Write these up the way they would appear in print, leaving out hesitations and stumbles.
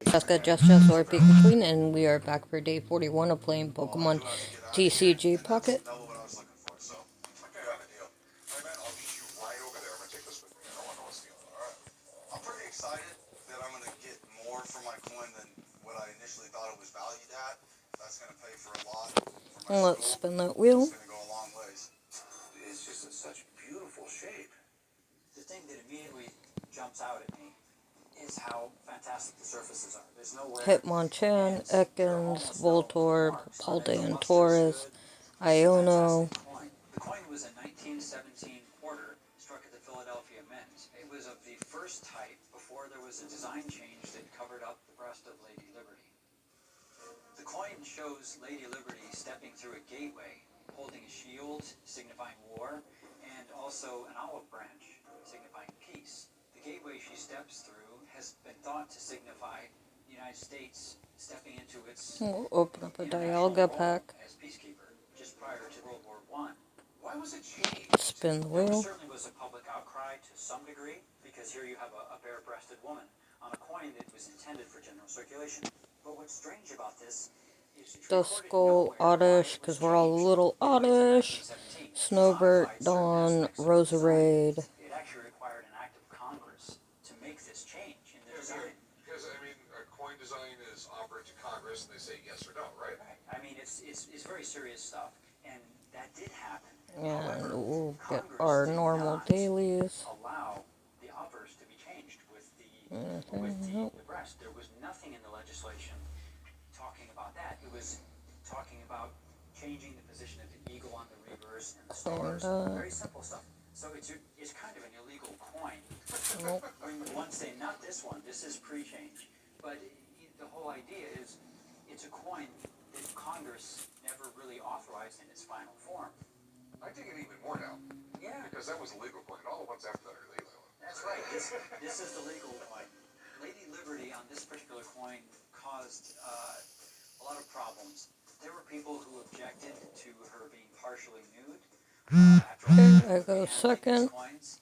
Jessica, Just, or Pika Queen, and we are back for day 41 of playing Pokemon TCG Pocket. Let's spin that wheel. It's just in such beautiful shape. The thing that immediately jumps out at me is how fantastic the surfaces are. There's nowhere. Hitmonchan, Ekans, Voltorb, Paldean Taurus, Iono. The coin was a 1917 quarter struck at the Philadelphia Mint. It was of the first type before there was a design change that covered up the breast of Lady Liberty. The coin shows Lady Liberty stepping through a gateway, holding a shield signifying war, and also an olive branch signifying peace. The gateway she steps through has been thought to signify the United States stepping into its We'll open up a Dialga pack. as peacekeeper just prior to World War I. Why was it changed? Spin the There wheel. certainly was a public outcry to some degree, because here you have a bare-breasted woman on a coin that was intended for general circulation. But what's strange about this is it's Duskull, Oddish, because we're all a little Oddish. Snowbird, Dawn, Roserade. It actually required an act of Congress to make this change in the design. Because, I mean, a coin design is offered to Congress and they say yes or no, right? I mean, it's very serious stuff, and that did happen. And we'll get our normal dailies. Allow the offers to be changed with the breast. There was nothing in the legislation talking about that. It was talking about changing the position of the eagle on the reverse and the stars. Very simple stuff. So it's kind of an illegal coin. When one say not this one, this is pre-change. But the whole idea is it's a coin that Congress never really authorized in its final form. I think it even more now. Yeah. Because that was a legal coin. All the ones after that are illegal. That's right. This is the legal coin. Lady Liberty on this particular coin caused a lot of problems. There were people who objected to her being partially nude. I go second. Coins.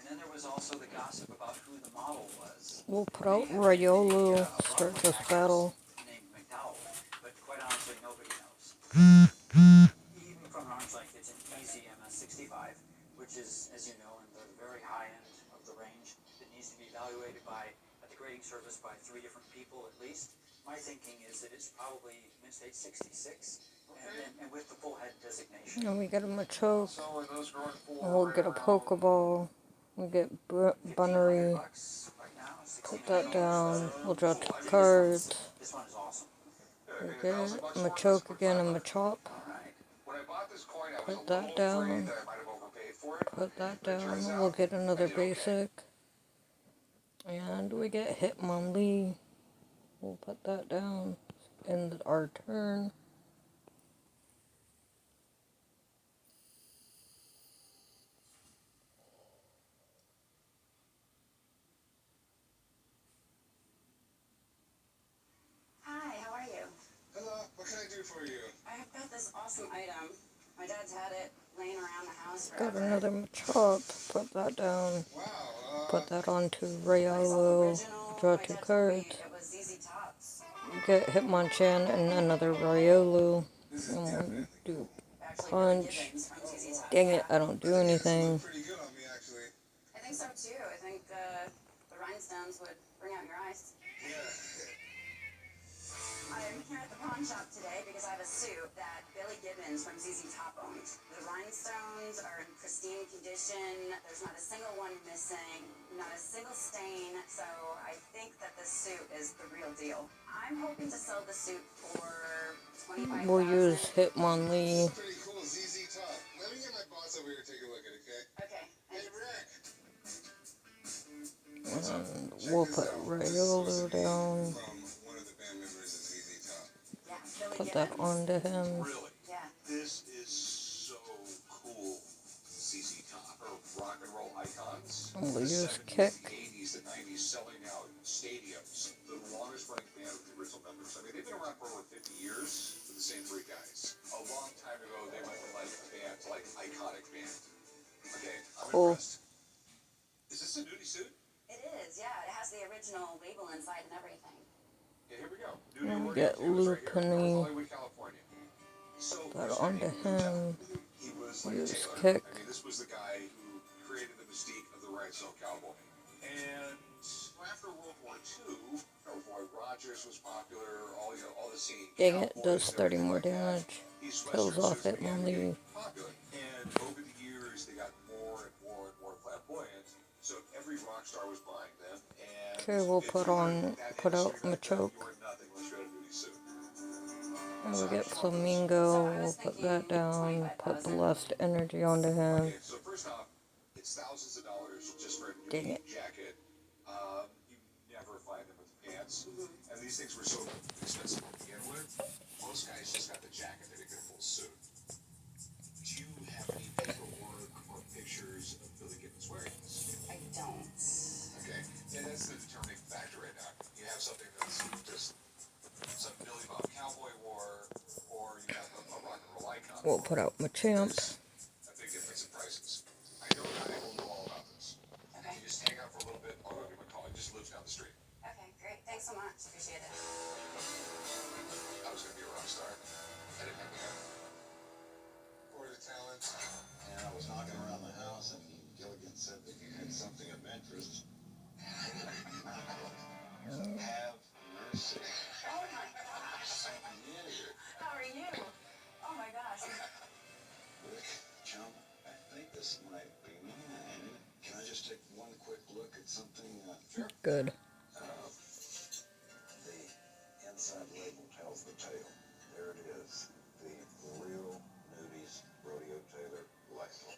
And then there was also the gossip about who the model was. We'll put out Riolu, start this battle. Named McDowell. But quite honestly, nobody knows. Even from an arm's length, it's an easy MS-65, which is, as you know, in the very high end of the range that needs to be evaluated by at the grading service by 3 different people at least. My thinking is that it's probably Mint State 66, and with the full head designation. And we get a Machoke. So are those going for And we'll get a Pokeball. We'll get Bunnery. Put that down. We'll draw 2 cards. This one is awesome. We'll get Machoke again and Machop. When I bought this coin, I was Put that down. that I might have overpaid for it. Put that down. We'll get another basic. And we get Hitmonlee. We'll put that down. End our turn. Hi, how are you? Hello, what can I do for you? I've got this awesome item. My dad's had it laying around the house Got forever. another Machop. Put that down. Wow, Put that onto It's Riolu. original. Draw My 2 dad told me cards. it was ZZ Tops. Get Hitmonchan and another Riolu. And we'll do Actually, punch. Gibbons from ZZ Top. Dang it, I don't do anything. pretty good on me, actually. I think so too. I think the rhinestones would bring out your eyes. Yeah. I'm here at the pawn shop today because I have a suit that Billy Gibbons from ZZ Top owned. The rhinestones are in pristine condition. There's not a single one missing, not a single stain. So I think that this suit is the real deal. I'm hoping to sell the suit for $25,000. We'll use Hitmonlee. Pretty cool, ZZ Top. Let me get my boss over here to take a look at it, okay? Okay. Hey, Rick. And we'll put Riolu down. From one of the band members of ZZ Top. Yeah, Billy Put that Gibbons. onto him. Really? Yeah. This is so cool. ZZ Top are rock and roll icons. And we'll The use 70s, Kick. The 80s, the 90s, selling out stadiums. The longest running band with the original members. I mean, they've been around for over 50 years with the same 3 guys. A long time ago, they went from like band to like iconic band. Okay, I'm Cool. impressed. Is this a nudie suit? It is, yeah. It has the original label inside and everything. Yeah, here we go. New And we York get right here. Lupini. Hollywood, California. So, That what's your onto name? him. He was like a Use tailor. kick. I mean, this was the guy who created the mystique of the Rhinestone Cowboy. And after World War II, Roy Rogers was popular. All the scene. Dang it, Cowboys does and 30 everything more like that. damage. These Kills Western off suits began to Hitmonlee. get popular. And over the years, they got more and more and more flamboyant. So every rock star was buying them. And Okay, we'll put out Machoke. you were nothing unless you had a duty suit. And we get Flamingo. We'll put that down. Put Blessed Energy onto him. Okay, so first off, it's thousands of dollars just for a Dang new it. jacket. You never find them with the pants. And these things were so expensive to begin with. Most guys just got the jacket. They didn't get a full suit. Do you have any paperwork or pictures of Billy Gibbons wearing this? I don't. Okay, and that's the determining factor right now. You have something that's just some Billy Bob Cowboy wore, or you have a rock and roll icon. We'll put out Machamp. There's a big difference in prices. I know a guy who will know all about this. Okay. You just hang out for a little bit, I'll go give him a call. He just lives down the street. Okay, great. Thanks so much. Appreciate it. I was going to be a rock star. I didn't have the hair. Or the talent. And I was knocking around the house, and Gilligan said that you had something of interest. Have mercy. Oh my gosh. How are you? Oh my gosh. Rick, chum, I think this might be mine. Can I just take one quick look at something? Sure. Good. The inside label tells the tale. There it is. The real Nudies Rodeo Taylor license.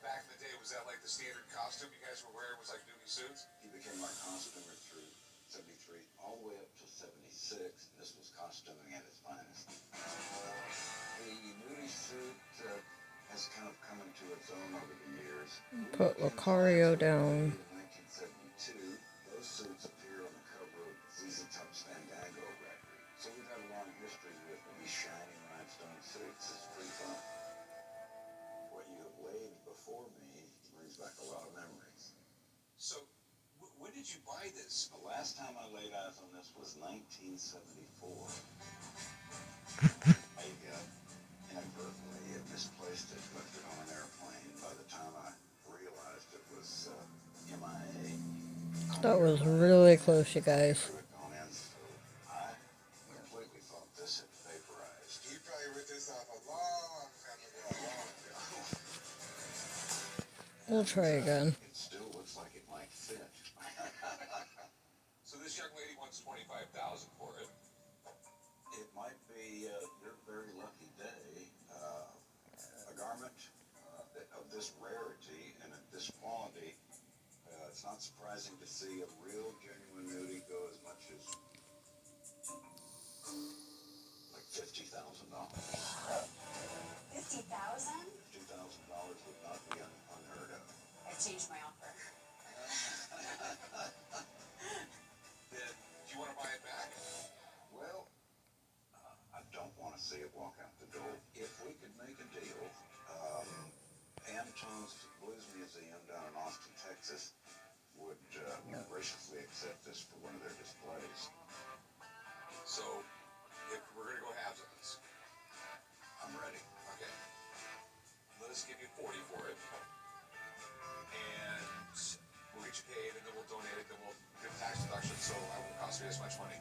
Back in the day, was that like the standard costume you guys were wearing? Was like nudie suits? He became our costumer through 73, all the way up to 76. This was costuming at its finest. The nudie suit has kind of come into its own over the years. Put Lucario down. In 1972, those suits appear on the cover of ZZ Top's Fandango record. So we've had a long history with these shiny rhinestone suits. It's pretty fun. What you have laid before me brings back a lot of memories. So, when did you buy this? The last time I laid eyes on this was 1974. I inadvertently misplaced it, left it on an airplane. By the time I realized it was MIA. That was really close, you guys. I completely thought this had vaporized. You probably ripped this off a long time ago. We'll try again. It still looks like it might fit. So this young lady wants $25,000 for it. It might be your very lucky day. A garment of this rarity and of this quality. It's not surprising to see a real, genuine nudie go as much as like $50,000. $50,000? $50,000 would not be unheard of. I've changed my offer. Then, do you want to buy it back? Well, I don't want to see it walk out the door. If we could make a deal, Antone's Blues Museum down in Austin, Texas, would graciously accept this for one of their displays. So, if we're going to go halves on this. I'm ready. Okay. Let us give you 40 for it. And we'll get you paid, and then we'll donate it, then we'll get a tax deduction, so it won't cost me as much money.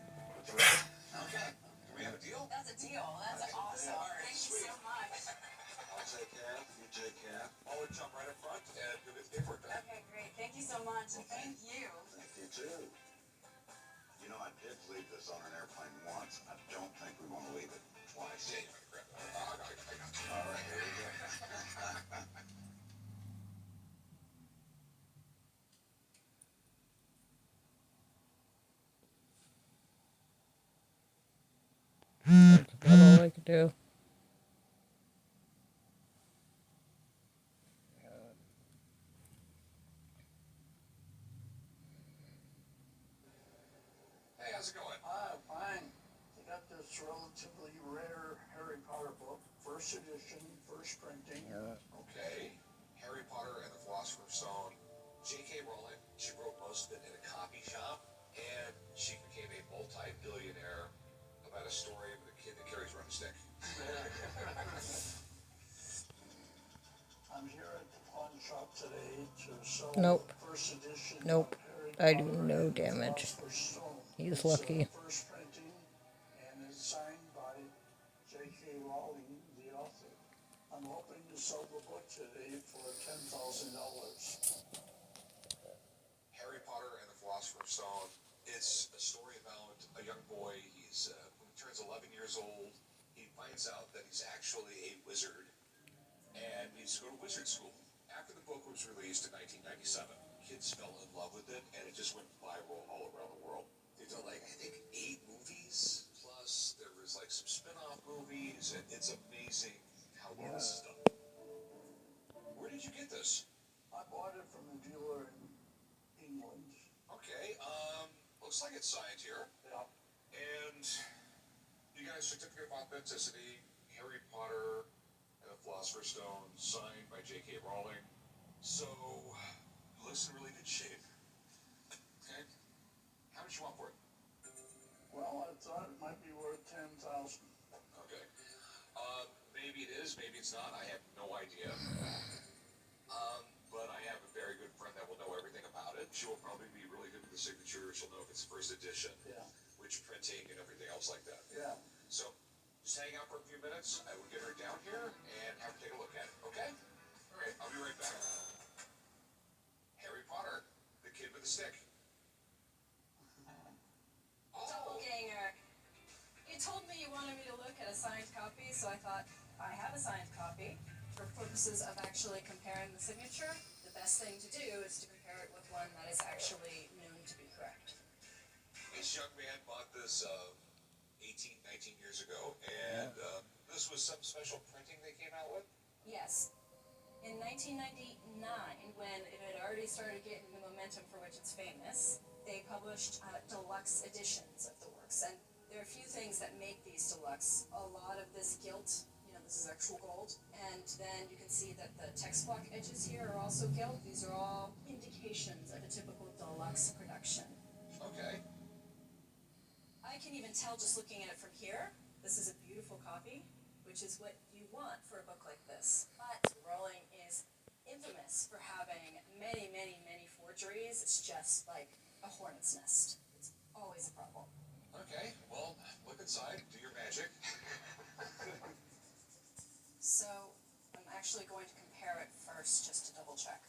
Okay. Do we have a deal? That's a deal. That's awesome. Thank you so much. I'll take half. You take half. I'll jump right up front, and you'll get the paperwork done. Okay, great. Thank you so much. And thank you. Thank you too. You know, I did leave this on an airplane once. I don't think we want to leave it twice. Yeah, you might grab that. I got you. All right, here we go. That's about all I could do. Hey, how's it going? Fine. They got this relatively rare Harry Potter book, first edition, first printing. Okay. Harry Potter and the Philosopher's Stone. J.K. Rowling, she wrote most of it in a copy shop, and she became a multi I'm here at the pawn shop today to sell Nope. the first edition Nope. of I Harry do Potter no and the damage. Philosopher's Stone. He's It's lucky. first printing, and it's signed by J.K. Rowling, the author. I'm hoping to sell the book today for $10,000. Harry Potter and the Philosopher's Stone. It's a story about a young boy. When he turns 11 years old, he finds out that he's actually a wizard and needs to go to wizard school. After the book was released in 1997, kids fell in love with it, and it just went viral all around the world. They've done like, I think, 8 movies, plus there was like some spin-off movies, and it's amazing how well this is done. Where did you get this? I bought it from a dealer in England. Okay, looks like it's signed here. Yeah. And you got a certificate of authenticity, Harry Potter and the Philosopher's Stone, signed by J.K. Rowling. So, it looks in really good shape. Okay. How much you want for it? Well, I thought it might be worth $10,000. Okay. Maybe it is, maybe it's not. I have no idea. But I have a very good friend that will know everything about it. She will probably be really good with the signature. She'll know if it's first edition, Yeah. which printing, and everything else like that. Yeah. So, just hang out for a few minutes. I will get her down here and have her take a look at it, okay? All right, I'll be right back. Harry Potter, the kid with the stick. Doppelganger. You told me you wanted me to look at a signed copy, so I thought I have a signed copy. For purposes of actually comparing the signature, the best thing to do is to compare it with one that is actually known to be correct. This young man bought this 18, 19 years ago, and this was some special printing they came out with? Yes. In 1999, when it had already started getting the momentum for which it's famous, they published deluxe editions of the works. And there are a few things that make these deluxe. A lot of this gilt, this is actual gold. And then you can see that the text block edges here are also gilt. These are all indications of a typical deluxe production. Okay. I can even tell just looking at it from here, this is a beautiful copy, which is what you want for a book like this. But Rowling is infamous for having many, many, many forgeries. It's just like a hornet's nest. It's always a problem. Okay, well, look inside, do your magic. So I'm actually going to compare it first just to double check.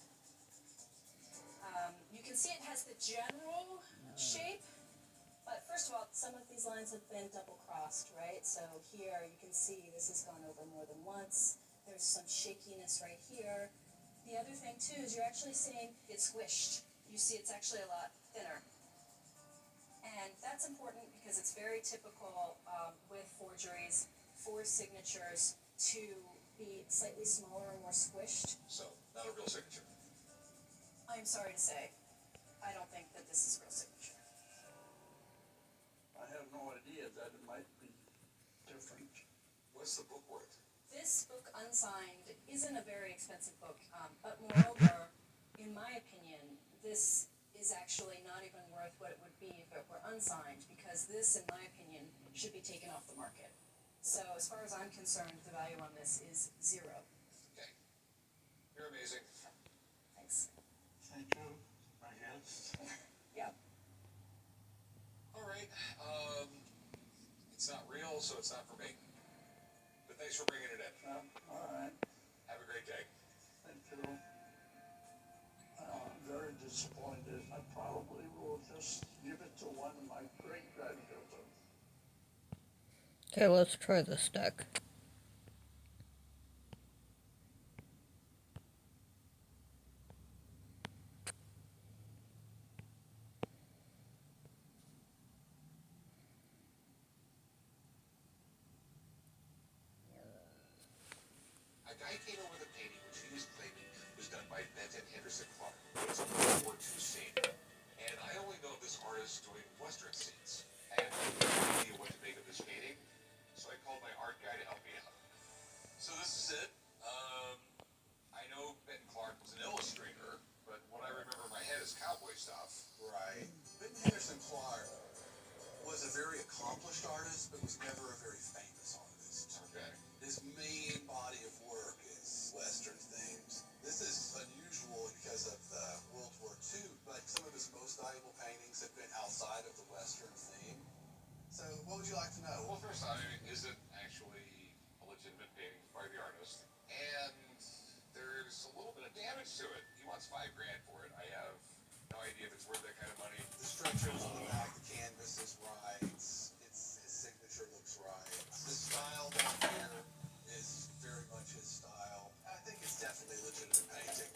You can see it has the general shape, but first of all, some of these lines have been double crossed, right? So here you can see this has gone over more than once. There's some shakiness right here. The other thing too is you're actually seeing it squished. You see it's actually a lot thinner. And that's important because it's very typical with forgeries for signatures to be slightly smaller and more squished. So, not a real signature. I'm sorry to say, I don't think that this is real signature. I have no idea that it might be different. What's the book worth? This book, unsigned, isn't a very expensive book, but moreover, in my opinion, this is actually not even worth what it would be if it were unsigned, because this, in my opinion, should be taken off the market. So as far as I'm concerned, the value on this is 0. Okay. You're amazing. Thanks. Thank you, I guess. Yeah. All right, it's not real, so it's not for me. But thanks for bringing it in. All right. Have a great day. Thank you. I'm very disappointed. I probably will just give it to one of my great-grandchildren. Okay, let's try this deck. A guy came in with a painting which he was claiming was done by Benton Henderson Clark. It's a World War II scene, and I only know this artist doing Western scenes. I had no idea what to make of this painting, so I called my art guy to help me out. So this is it. I know Benton Clark was an illustrator, but what I remember in my head is cowboy stuff. Right. Benton Henderson Clark was a very accomplished artist, but was never a very famous artist. Okay. His main body of work is Western themes. This is unusual because of the World War II, but some of his most valuable paintings have been outside of the Western theme. So, what would you like to know? Well, first, I mean, is it actually a legitimate painting by the artist? And there's a little bit of damage to it. He wants $5 grand for it. I have no idea if it's worth that kind of money. The structures on the back, the canvas is right. His signature looks right. The style down here is very much his style. I think it's definitely a legitimate painting.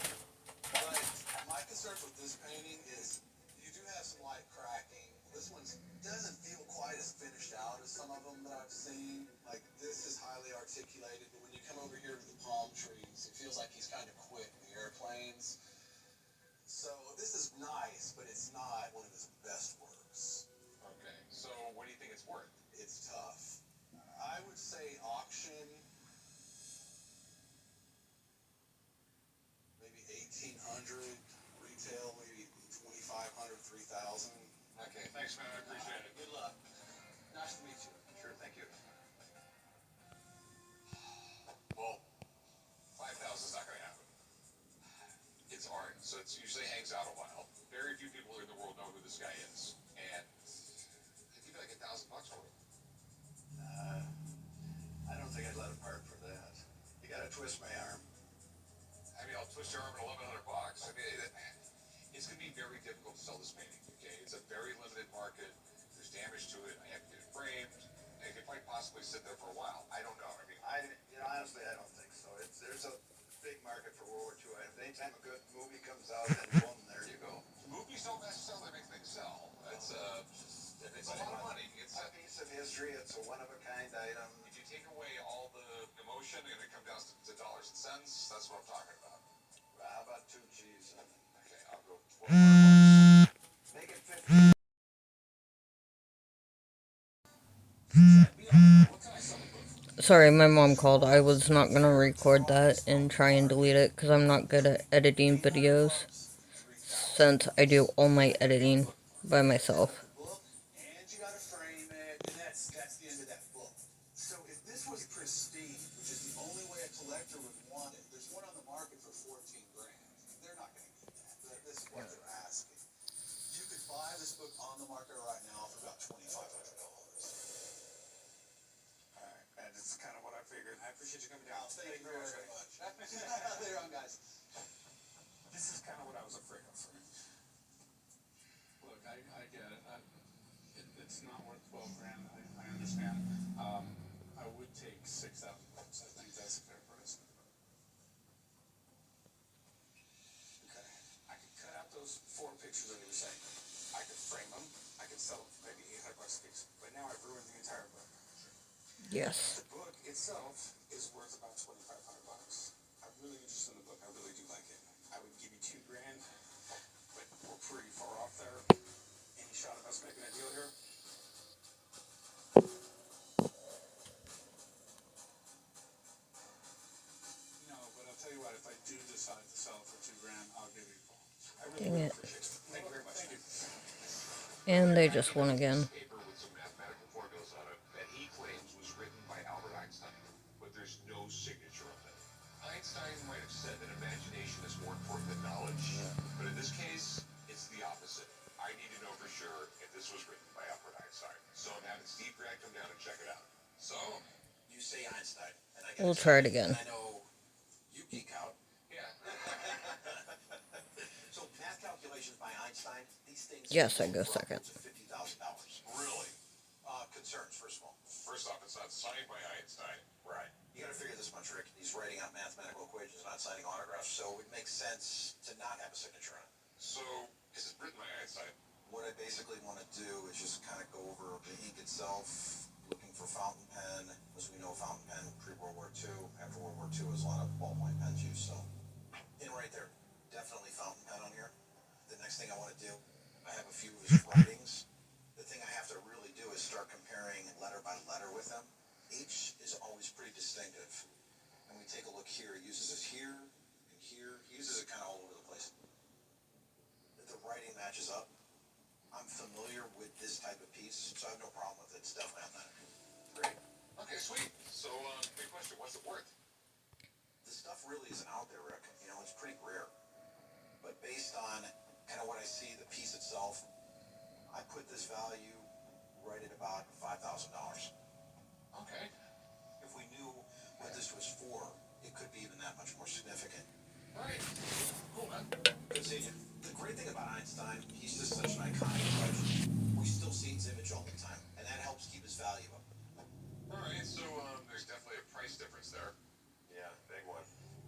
But my concerns with this painting is you do have some light cracking. This one doesn't feel quite as finished out as some of them that I've seen. Like, this is highly articulated, but when you come over here to the palm trees, it feels like he's kind of quit the airplanes. So this is nice, but it's not one of his best works. Okay, so what do you think it's worth? It's tough. I would say auction, maybe 1,800. Retail, maybe 2,500, 3,000. Okay, thanks, man. I appreciate it. Good luck. Nice to meet you. Sure, thank you. Well, 5,000 is not going to happen. It's art, so it usually hangs out a while. Very few people in the world know who this guy is, and I'd give you like $1,000 for it. I don't think I'd let him part for that. You gotta twist my arm. I mean, I'll twist your arm at $1,100. I mean, it's going to be very difficult to sell this painting. Okay, it's a very limited market. There's damage to it. I have to get it framed. And it could quite possibly sit there for a while. I don't know. I mean, Honestly, I don't think so. There's a big market for World War II items. Anytime a good movie comes out, then boom, there you go. movies don't necessarily make things sell. It's a lot of money. It's a piece of history. It's a one-of-a-kind item. If you take away all the emotion and it comes down to dollars and cents, that's what I'm talking about. How about 2 G's? Okay, I'll go $1,200. Make it 50. Sorry, my mom called. I was not gonna record that and try and delete it because I'm not good at editing videos since I do all my editing by myself. And you gotta frame it, and that's the end of that book. So if this was pristine, which is the only way a collector would want it, there's one on the market for 14 grand. They're not gonna get that. This is what they're asking. You could buy this book on the market right now for about $2,500. And it's kind of what I figured. I appreciate you coming down. Thank you very much. Later on, guys. This is kind of what I was afraid of. Look, I get it. It's not worth 12 grand. I understand. I would take 6,000 bucks. I think that's a fair price. Okay. I could cut out those 4 pictures that you were saying. I could frame them. I could sell them for maybe 800 bucks a piece. But now I've ruined the entire book. Yes. The book itself is worth about 2,500 bucks. I'm really interested in the book. I really do like it. I would give you 2 grand, but we're pretty far off there. Any shot of us making a deal here? No, but I'll tell you what, if I do decide to sell it for 2 grand, I'll give you a call. I Dang really it. appreciate it. Thank you very much. Thank you. And they just won again. Paper with some mathematical formulas on it that he claims was written by Albert Einstein, but there's no signature on it. Einstein might have said that imagination is more important than knowledge, but in this case, it's the opposite. I need to know for sure if this was written by Albert Einstein. So I'm having Steve Grant come down and check it out. So, You say Einstein, and I get We'll try it excited, again. and I know you geek out. yeah. So math calculations by Einstein, these things. Yes, I go go for second. upwards of $50,000. Really? Concerns, first of all. First off, it's not signed by Einstein. Right. You got to figure this much, Rick. He's writing out mathematical equations, not signing autographs, so it makes sense to not have a signature on it. So, is it written by Einstein? What I basically want to do is just kind of go over the ink itself, looking for fountain pen. As we know, fountain pen pre-World War II. After World War II, there's a lot of ballpoint pens used, so. And right there, definitely fountain pen on here. The next thing I want to do, I have a few of his writings. The thing I have to really do is start comparing letter by letter with him. H is always pretty distinctive. And we take a look here, he uses it here and here. He uses it kind of all over the place. If the writing matches up, I'm familiar with this type of piece, so I have no problem with it. It's definitely authentic. Great. Okay, sweet. So, question, what's it worth? The stuff really isn't out there, Rick. You know, it's pretty rare. But based on kind of what I see, the piece itself, I put this value right at about $5,000. Okay. If we knew what this was for, it could be even that much more significant. All right. Cool, man. Good seeing you. The great thing about Einstein, he's just such an iconic legend. We still see his image all the time, and that helps keep his value up. All right, so there's definitely a price difference there. Yeah, big one.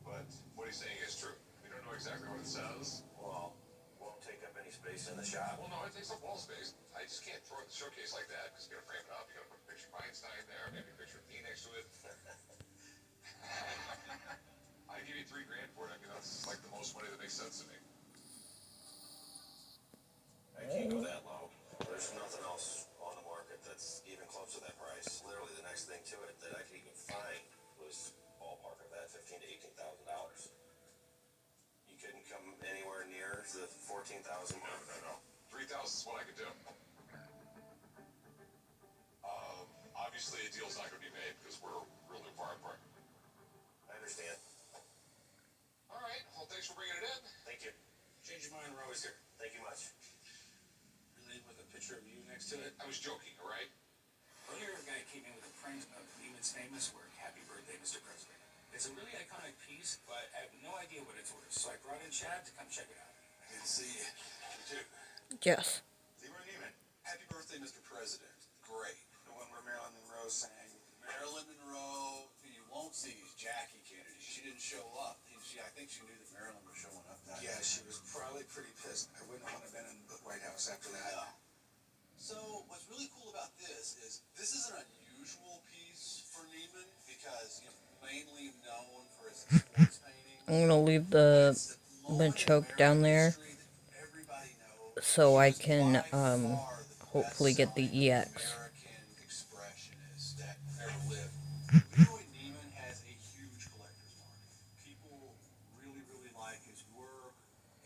But what he's saying is true. We don't know exactly what it says. Well, won't take up any space in the shop. Well, no, it takes up wall space. I just can't throw it in the showcase like that because you got to frame it up. You got to put a picture of Einstein there, maybe a picture of me next to it. I give you $3,000 for it. I mean, that's like the most money that makes sense to me. I can't go that low. There's nothing else on the market that's even close to that price. Literally, the next thing to it that I could even find was ballpark of that $15,000 to $18,000. You couldn't come anywhere near the 14,000. No. 3,000 is what I could do. Obviously, a deal's not going to be made because we're really far apart. I understand. All right. Well, thanks for bringing it in. Thank you. Change your mind, we're always here. Thank you much. Really, with a picture of you next to it. I was joking, all right? Earlier, a guy came in with a print of Neiman's famous work, Happy Birthday, Mr. President. It's a really iconic piece, but I have no idea what it's worth. So I brought in Chad to come check it out. Good to see you. You too. Yes. Leroy Neiman, Happy Birthday, Mr. President. Great. The one where Marilyn Monroe sang. Marilyn Monroe, who you won't see, is Jackie Kennedy. She didn't show up. I think she knew that Marilyn was showing up. Yeah, she was probably pretty pissed. I wouldn't want to have been in the White House after that. Yeah. So what's really cool about this is an unusual piece for Neiman because he's mainly known for his sports paintings. I'm gonna leave the choke down there so I can hopefully get the EX. American expressionist that ever lived. Leroy Neiman has a huge collector's market. People really, really like his work,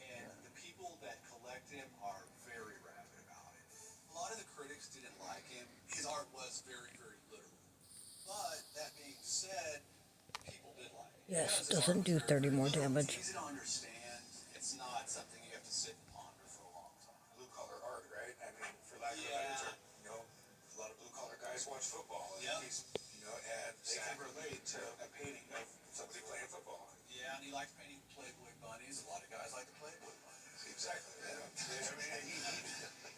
and the people that collect him are very rabid about it. A lot of the critics didn't like him. His art was very, very literal. But that being said, people did like it. Yes, doesn't do 30 more damage. It's easy to understand. It's not something you have to sit and ponder for a long time. Blue collar art, right? I mean, for lack of a better term, you know, a lot of blue collar guys watch football. And he's, you know, and they can relate to a painting of somebody playing football. Yeah, and he likes painting Playboy bunnies. A lot of guys like the Playboy bunnies. Exactly. Yeah. I mean,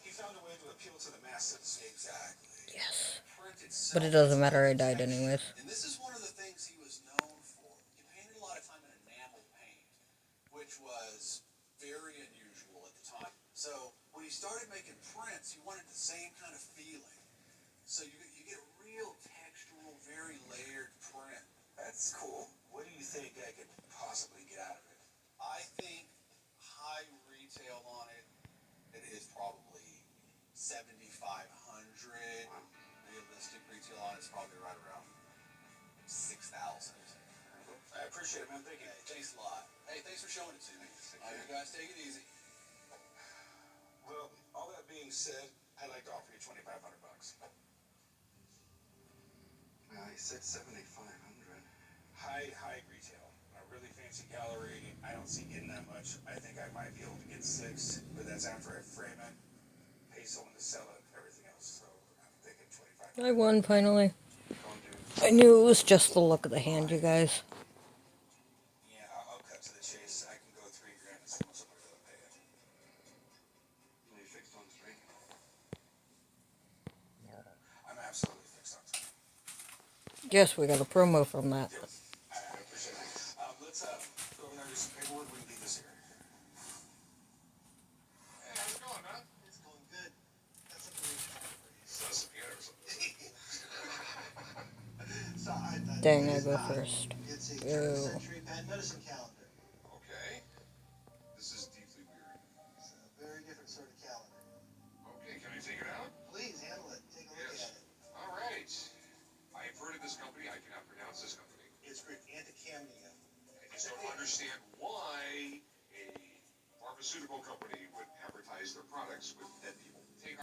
he found a way to appeal to the masses. Exactly. Yes. Print itself But it doesn't matter, I died anyways. And this is one of the things he was known for. He painted a lot of time in enamel paint, which was very unusual at the time. So when he started making prints, he wanted the same kind of feeling. So you get a real textural, very layered print. That's cool. What do you think I could possibly get out of it? I think high retail on it is probably $7,500. Realistic retail on it's probably right around 6,000. I appreciate it, man. Thank you. Hey, thanks a lot. Hey, thanks for showing it to me. You guys take it easy. Well, all that being said, I'd like to offer you $2,500. Well, he said 7,500. High retail. A really fancy gallery. I don't see getting that much. I think I might be able to get 6, but that's after I frame it, pay someone to sell it, everything else. So I'm thinking 25. I won finally. I knew it was just the look of the hand, you guys. Yeah, I'll cut to the chase. I can go $3,000 and someone's going to pay it. Are you fixed on 3? I'm absolutely fixed on time. Yes, we got a promo from that. I appreciate it. Let's go over there and do some paperwork. We can leave this here. Hey, how's it going, man? It's going good. That's a great time for you. So some piano or something. So Dang, I this is, go first. It's a Ew. turn-of-century patent medicine calendar. Okay. This is deeply weird. It's a very different sort of calendar. Okay, can I take it out? Please handle it. Take a look Yes. at it. All right. I've heard of this company. I cannot pronounce this company. It's Greek Anticamnia. I just don't understand why a pharmaceutical company would advertise their products with dead people. Take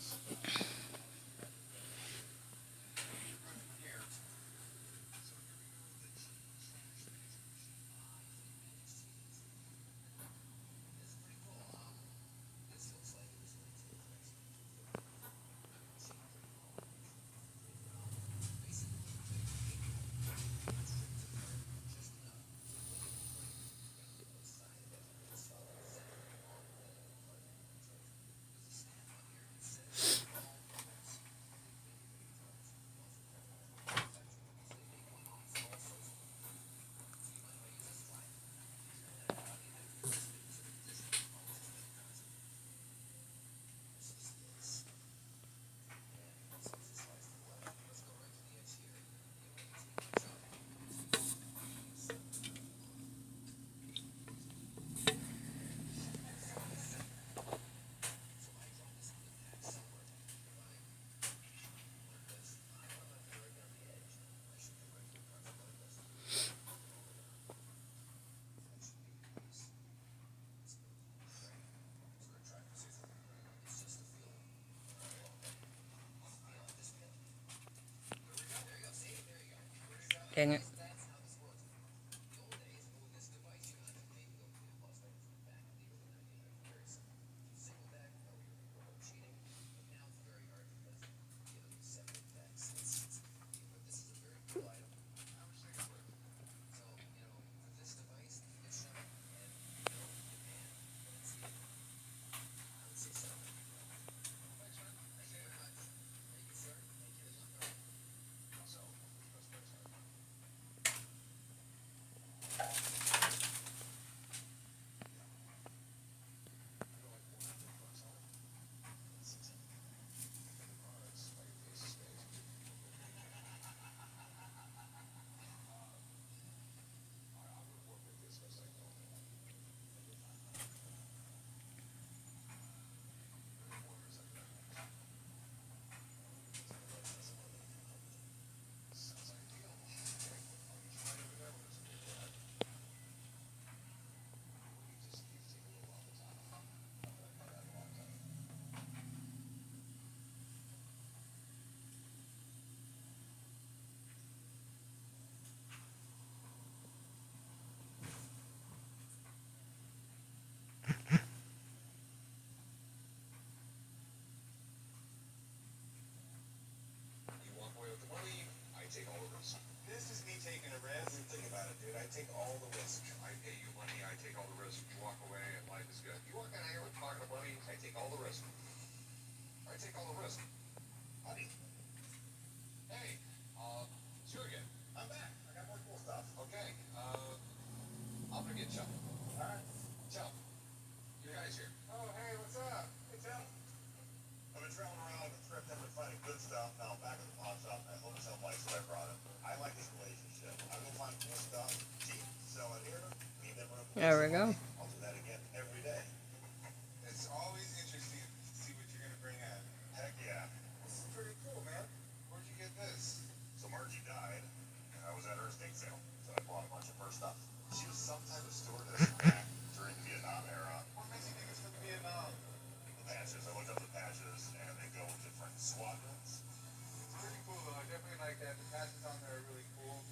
Dang it. You walk away with the money, I take all the risk. This is me taking a risk. Think about it, dude. I take all the risk. I pay you money, I take all the risk. You walk away and life is good. You walk out of here with a pocket of money, I take all the risk. I take all the risk. Honey. Hey, it's you again. I'm back. I got more cool stuff. Okay, I'm gonna get Chuck. Alright. Chuck, your guy's here. Oh, hey, what's up? Hey, Chuck. I've been traveling around the trip, I've been finding good stuff. Now I'm back at the pawn shop, and I hope someone likes what I brought him. I like this relationship. I go find cool stuff, cheap, sell it here, leave them room. There we go. I'll do that again every day. It's always interesting to see what you're gonna bring in. Heck yeah. This is pretty cool, man. Where'd you get this? So Margie died, and I was at her estate sale, so I bought a bunch of her stuff. She was some type of stewardess back during the Vietnam era. What makes you think it's from Vietnam? The patches. I looked up the patches, and they go with different squadrons. It's pretty cool, though. I definitely like that. The patches on there are really cool.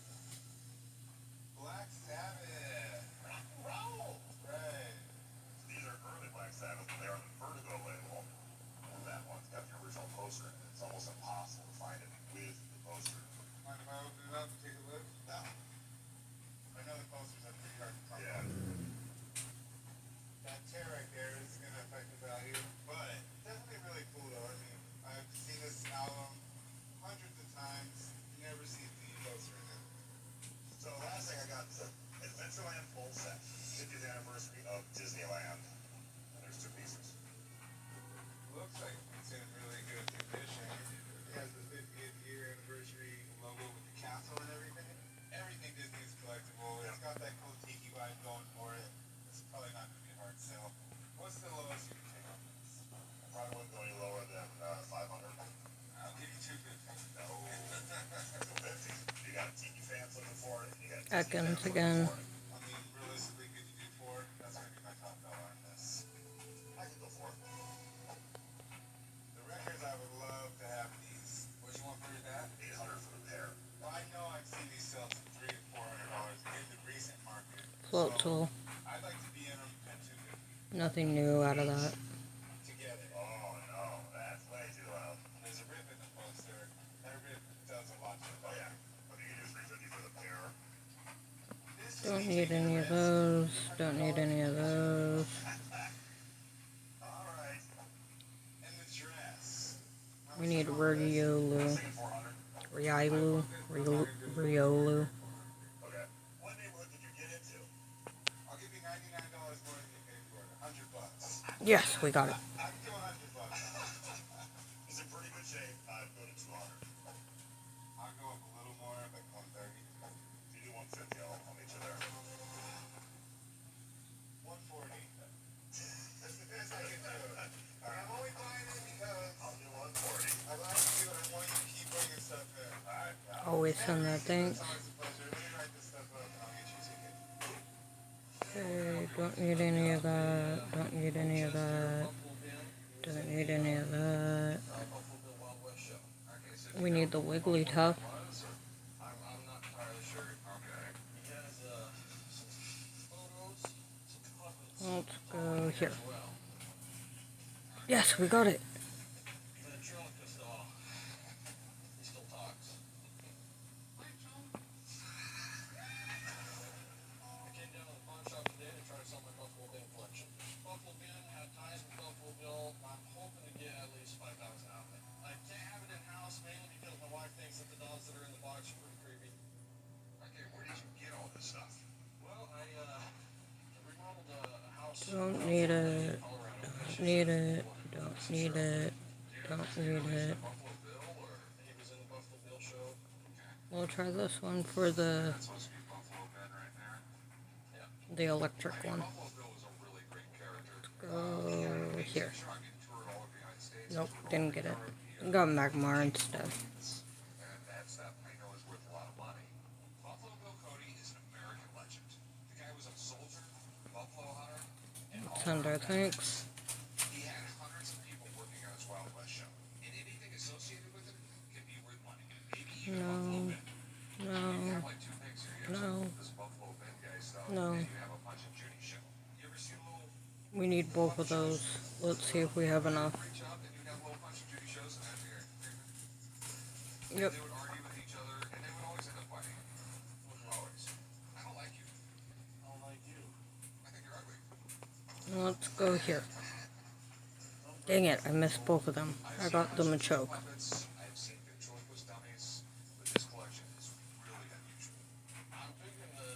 Black Sabbath. Rock and roll. Right. So these are early Black Sabbath, but they are on the Vertigo label. And that one's got the original poster in it. It's almost impossible to find it with the poster. Mind if I open it up and take a look? No. I know the posters are pretty hard to come by. That tear right there is going to affect the value, but definitely really cool though. I mean, I've seen this album hundreds of times, never seen the poster in it. So the last thing I got is an Adventureland full set, 50th anniversary of Disneyland. And there's 2 pieces. Looks like it's in really good condition. It has the 50th year anniversary logo with the castle and everything. Everything Disney is collectible. It's got that cool tiki vibe going for it. It's probably not going to be a hard sell. What's the lowest you can take on this? I probably wouldn't go any lower than 500. I'll give you 250. No. 250. You got tiki fans looking for it. You got Ekans again. I mean, realistically, could you do 4? That's going to be my top dollar on this. I could go 4. The records, I would love to have these. What do you want for that? 800 for the pair. Well, I know I've seen these sell for $300 to $400 in the recent market. Float tool. I'd like to be in them at 250. Nothing new out of that. Together. Oh no, that's way too low. There's a rip in the poster. That rip does a lot to it. Oh yeah. But you can do 350 for the pair. Don't need any of those. Don't need any of those. Alright. And the dress. We need Riolu. Riolu. Riolu. Okay. What neighborhood did you get into? I'll give you $99 more than you paid for it. $100. Yes, we got it. I can do $100. It's in pretty good shape. I'd go to 200. I'll go up a little more, like 130. If you do 150, I'll meet you there. 140. That's the best I can do. I'm only buying it because I'll do 140. I like you and I want you to keep bringing stuff in. Alright. Always send that, thanks. It's always a pleasure. Let me write this stuff up and I'll get you a ticket. Okay, don't need any of that. Don't need any of that. Don't need any of that. We need the Wigglytuff. I'm not entirely sure here. Yes, we got it. Ventriloquist doll. He still talks. I came down to the pawn shop today to try to sell my Buffalo Bin collection. Buffalo Bin had ties with Buffalo Bill. I'm hoping to get at least 5,000 out of it. I can't have it in-house, mainly because my wife thinks that the dogs that are in the box are pretty creepy. Okay, where did you get all this stuff? Well, I remodeled a house. Don't need it. Don't need it. Don't need it. Don't need it. Buffalo Bill or? He was in the Buffalo Bill show. We'll try this one for the That's supposed to be Buffalo Ben right there. electric one. Buffalo Bill was a really great character. Go here. Sure, I mean, toured all over the United States. Nope, didn't get it. Got Magmar instead. And that stuff I know is worth a lot of money. Buffalo Bill Cody is an American legend. The guy was a soldier, buffalo hunter, and all Send our thanks. he had hundreds of people working on his Wild West show. And anything associated with it can be worth money. Maybe even Buffalo Ben. You No. have like two pigs here. You have No. this Buffalo Ben guy stuff. No. And you have a Punch and Judy show. You ever see a little We need both of those. Let's see if we have enough. reach out and you have little Punch and Judy shows and that's here. Yep. They would argue with each other and they would always end up fighting. Always. I don't like you. I don't like you. I think you're ugly. Let's go here. Dang it, I missed both of them. I got them a choke. Puppets. I've seen ventriloquist dummies, but this collection is really unusual. I'm figuring the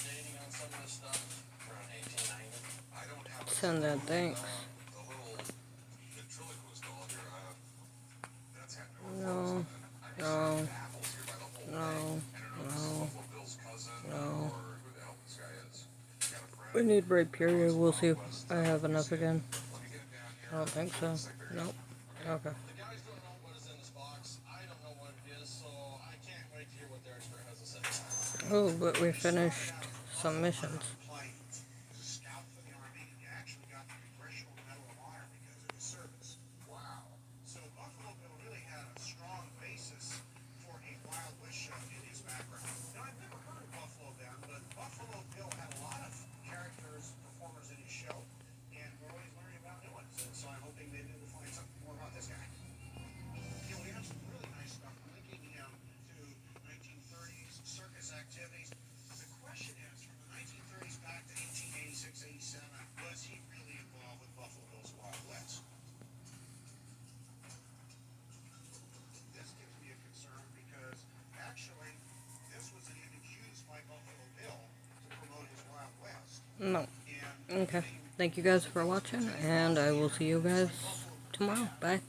dating on some of this stuff around 1890. I don't have Send that thanks. the little ventriloquist doll here. That's happening. No. No. Apples here by the whole No. thing. I don't know if this is No. Buffalo Bill's cousin No. or who the hell this guy is. Got a friend. We need Rhyperior. We'll see if I have enough again. Let me get him down here. I don't think so. Nope. Okay. The guys don't know what is in this box. I don't know what it is, so I can't wait to hear what their expert has to say. Oh, but we finished some missions. As a scout for the Army, you actually got the Congressional Medal of Honor because of his service. Wow. So Buffalo Bill really had a strong basis for a Wild West show in his background. Now, I've never heard of Buffalo Ben, but Buffalo Bill had a lot of characters, performers in his show, and we're always learning about new ones. And so I'm hoping maybe we'll find something more about this guy. You know, we have some really nice stuff linking him to 1930s circus activities. The question is, from the 1930s back to 1886, 87, was he really involved with Buffalo Bill's Wild West? This gives me a concern because actually this was an image used by Buffalo Bill to promote his Wild West. No. And Okay. Thank you guys for watching, and I will see you guys tomorrow. Bye.